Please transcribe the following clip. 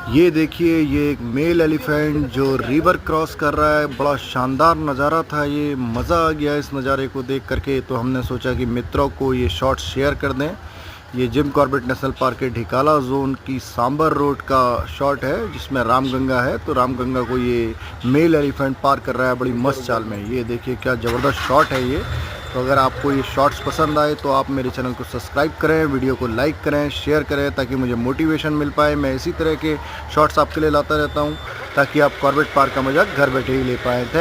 ये देखिए, ये एक मेल एलिफेंट जो रिवर क्रॉस कर रहा है। बड़ा शानदार नज़ारा था ये, मज़ा आ गया इस नज़ारे को देख करके। तो हमने सोचा कि मित्रों को ये शॉट शेयर कर दें। ये जिम कॉर्बेट नेशनल पार्क के ढिकाला जोन की सांबर रोड का शॉट है, जिसमें रामगंगा है। तो रामगंगा को ये मेल एलिफेंट पार कर रहा है बड़ी मस्त चाल में। ये देखिए क्या ज़बरदस्त शॉट है ये। तो अगर आपको ये शॉट्स पसंद आए तो आप मेरे चैनल को सब्सक्राइब करें, वीडियो को लाइक करें, शेयर करें, ताकि मुझे मोटिवेशन मिल पाए। मैं इसी तरह के शॉट्स आपके लिए लाता रहता हूं, ताकि आप कॉर्बेट पार्क का मज़ा घर बैठे ही ले पाएँ। थैंक